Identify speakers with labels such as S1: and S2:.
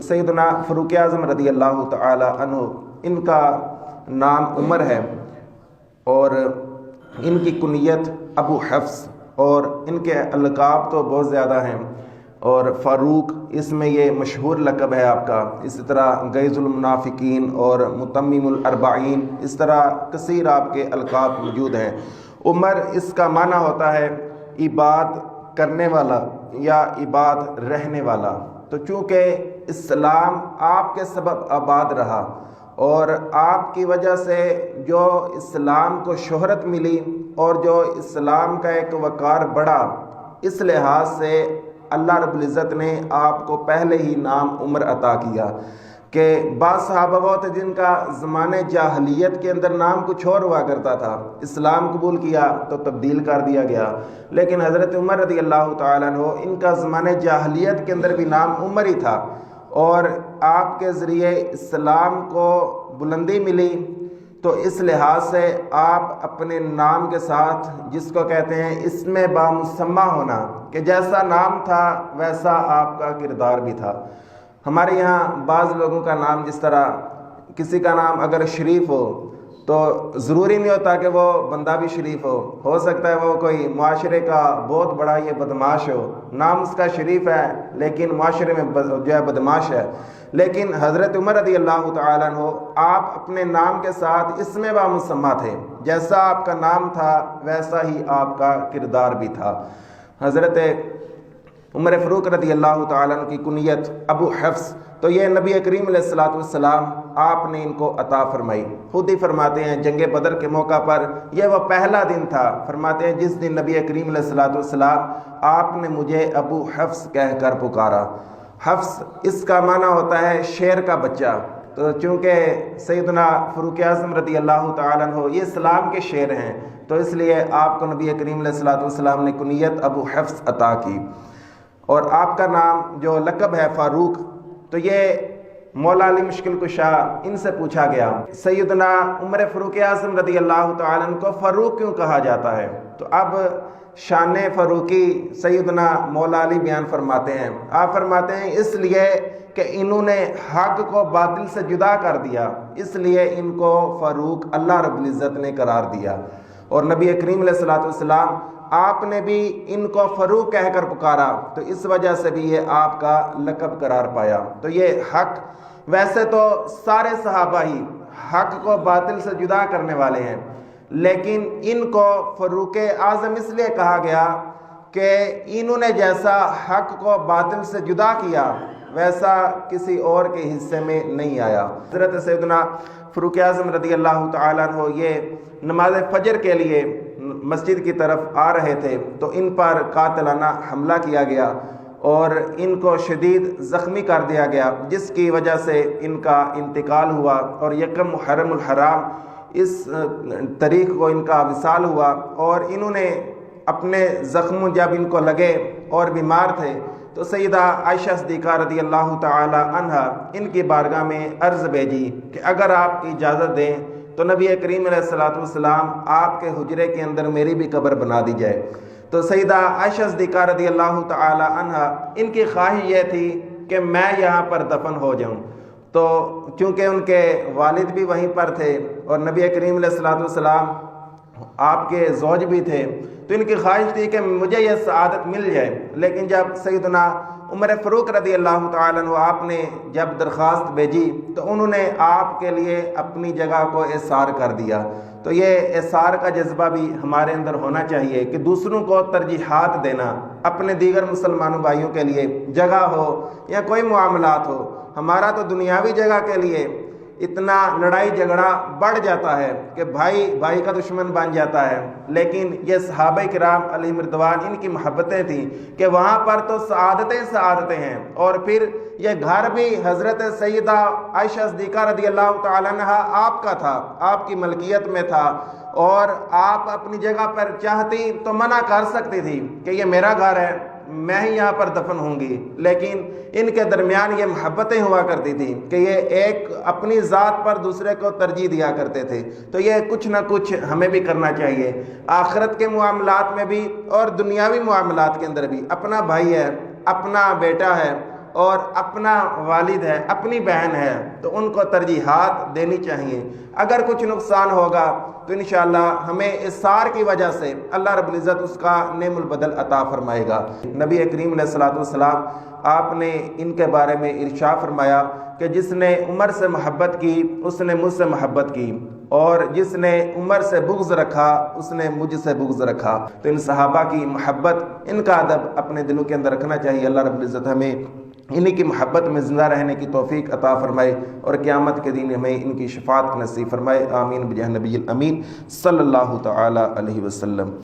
S1: سیدنا فاروق اعظم رضی اللہ تعالی عنہ، ان کا نام عمر ہے اور ان کی کنیت ابو حفص، اور ان کے القاب تو بہت زیادہ ہیں، اور فاروق اس میں یہ مشہور لقب ہے آپ کا۔ اسی طرح غیظ المنافقین اور متمم الاربعین، اس طرح کثیر آپ کے القاب موجود ہیں۔ عمر اس کا معنی ہوتا ہے عباد کرنے والا یا عباد رہنے والا۔ تو چونکہ اسلام آپ کے سبب آباد رہا اور آپ کی وجہ سے جو اسلام کو شہرت ملی اور جو اسلام کا ایک وقار بڑھا، اس لحاظ سے اللہ رب العزت نے آپ کو پہلے ہی نام عمر عطا کیا۔ کہ بعض صحابہ وہ تھے جن کا زمانے جاہلیت کے اندر نام کچھ اور ہوا کرتا تھا، اسلام قبول کیا تو تبدیل کر دیا گیا، لیکن حضرت عمر رضی اللہ تعالیٰ عنہ ان کا زمانے جاہلیت کے اندر بھی نام عمر ہی تھا، اور آپ کے ذریعے اسلام کو بلندی ملی، تو اس لحاظ سے آپ اپنے نام کے ساتھ، جس کو کہتے ہیں اسم بامسمہ ہونا، کہ جیسا نام تھا ویسا آپ کا کردار بھی تھا۔ ہمارے یہاں بعض لوگوں کا نام، جس طرح کسی کا نام اگر شریف ہو تو ضروری نہیں ہوتا کہ وہ بندہ بھی شریف ہو سکتا ہے وہ کوئی معاشرے کا بہت بڑا یہ بدماش ہو، نام اس کا شریف ہے لیکن معاشرے میں جو ہے بدماش ہے۔ لیکن حضرت عمر رضی اللہ تعالیٰ عنہ آپ اپنے نام کے ساتھ اسم بامسمہ تھے، جیسا آپ کا نام تھا ویسا ہی آپ کا کردار بھی تھا۔ حضرت عمر فاروق رضی اللہ تعالیٰ عنہ کی کنیت ابو حفص، تو یہ نبی کریم علیہ الصلوۃ والسلام آپ نے ان کو عطا فرمائی۔ خود ہی فرماتے ہیں جنگ بدر کے موقع پر یہ وہ پہلا دن تھا، فرماتے ہیں جس دن نبی کریم علیہ الصلوۃ والسلام آپ نے مجھے ابو حفص کہہ کر پکارا۔ حفص اس کا معنی ہوتا ہے شیر کا بچہ، تو چونکہ سیدنا فاروق اعظم رضی اللہ تعالیٰ عنہ یہ اسلام کے شیر ہیں، تو اس لیے آپ کو نبی کریم علیہ الصلوۃ والسلام نے کنیت ابو حفص عطا کی۔ اور آپ کا نام جو لقب ہے فاروق، تو یہ مولا علی مشکل کشا ان سے پوچھا گیا سیدنا عمر فاروق اعظم رضی اللہ تعالیٰ عنہ کو فاروق کیوں کہا جاتا ہے؟ تو اب شان فاروقی سیدنا مولا علی بیان فرماتے ہیں، آپ فرماتے ہیں اس لیے کہ انہوں نے حق کو باطل سے جدا کر دیا، اس لیے ان کو فاروق اللہ رب العزت نے قرار دیا۔ اور نبی کریم علیہ الصلوۃ والسلام آپ نے بھی ان کو فاروق کہہ کر پکارا، تو اس وجہ سے بھی یہ آپ کا لقب قرار پایا۔ تو یہ حق، ویسے تو سارے صحابہ ہی حق کو باطل سے جدا کرنے والے ہیں، لیکن ان کو فاروق اعظم اس لیے کہا گیا کہ انہوں نے جیسا حق کو باطل سے جدا کیا ویسا کسی اور کے حصے میں نہیں آیا۔ حضرت سیدنا فاروق اعظم رضی اللہ تعالیٰ عنہ یہ نماز فجر کے لیے مسجد کی طرف آ رہے تھے، تو ان پر قاتلانہ حملہ کیا گیا اور ان کو شدید زخمی کر دیا گیا، جس کی وجہ سے ان کا انتقال ہوا، اور یکم محرم الحرام اس تاریخ کو ان کا وصال ہوا۔ اور انہوں نے اپنے زخم جب ان کو لگے اور بیمار تھے تو سیدہ عائشہ صدیقہ رضی اللہ تعالی عنہا ان کی بارگاہ میں عرض بھیجی کہ اگر آپ اجازت دیں تو نبی کریم علیہ الصلوۃ والسلام آپ کے حجرے کے اندر میری بھی قبر بنا دی جائے۔ تو سیدہ عائشہ صدیقہ رضی اللہ تعالی عنہا ان کی خواہش یہ تھی کہ میں یہاں پر دفن ہو جاؤں، تو چونکہ ان کے والد بھی وہیں پر تھے اور نبی کریم علیہ الصلوۃ والسلام آپ کے زوج بھی تھے، تو ان کی خواہش تھی کہ مجھے یہ سعادت مل جائے۔ لیکن جب سیدنا عمر فاروق رضی اللہ تعالیٰ عنہ آپ نے جب درخواست بھیجی تو انہوں نے آپ کے لیے اپنی جگہ کو احصار کر دیا۔ تو یہ احصار کا جذبہ بھی ہمارے اندر ہونا چاہیے کہ دوسروں کو ترجیحات دینا، اپنے دیگر مسلمانوں بھائیوں کے لیے جگہ ہو یا کوئی معاملات ہو، ہمارا تو دنیاوی جگہ کے لیے اتنا لڑائی جھگڑا بڑھ جاتا ہے کہ بھائی بھائی کا دشمن بن جاتا ہے، لیکن یہ صحابہ کرام علیہم رضوان ان کی محبتیں تھیں کہ وہاں پر تو سعادتیں ہیں، اور پھر یہ گھر بھی حضرت سیدہ عائشہ صدیقہ رضی اللہ تعالیٰ عنہا آپ کا تھا، آپ کی ملکیت میں تھا، اور آپ اپنی جگہ پر چاہتی تو منع کر سکتی تھی کہ یہ میرا گھر ہے، میں ہی یہاں پر دفن ہوں گی، لیکن ان کے درمیان یہ محبتیں ہوا کرتی تھیں کہ یہ ایک اپنی ذات پر دوسرے کو ترجیح دیا کرتے تھے۔ تو یہ کچھ نہ کچھ ہمیں بھی کرنا چاہیے، آخرت کے معاملات میں بھی اور دنیاوی معاملات کے اندر بھی۔ اپنا بھائی ہے، اپنا بیٹا ہے، اور اپنا والد ہے، اپنی بہن ہے، تو ان کو ترجیحات دینی چاہیے۔ اگر کچھ نقصان ہوگا تو انشاءاللہ ہمیں اصرار کی وجہ سے اللہ رب العزت اس کا نعم البدل عطا فرمائے گا۔ نبی کریم علیہ الصلوۃ والسلام آپ نے ان کے بارے میں ارشاد فرمایا کہ جس نے عمر سے محبت کی اس نے مجھ سے محبت کی، اور جس نے عمر سے بغض رکھا اس نے مجھ سے بغض رکھا۔ تو ان صحابہ کی محبت، ان کا ادب اپنے دلوں کے اندر رکھنا چاہیے۔ اللہ رب العزت ہمیں انہی کی محبت میں زندہ رہنے کی توفیق عطا فرمائے، اور قیامت کے دن ہمیں ان کی شفاعت نصیب فرمائے۔ آمین بجاہ نبی الامین صلی اللہ تعالی علیہ وسلم۔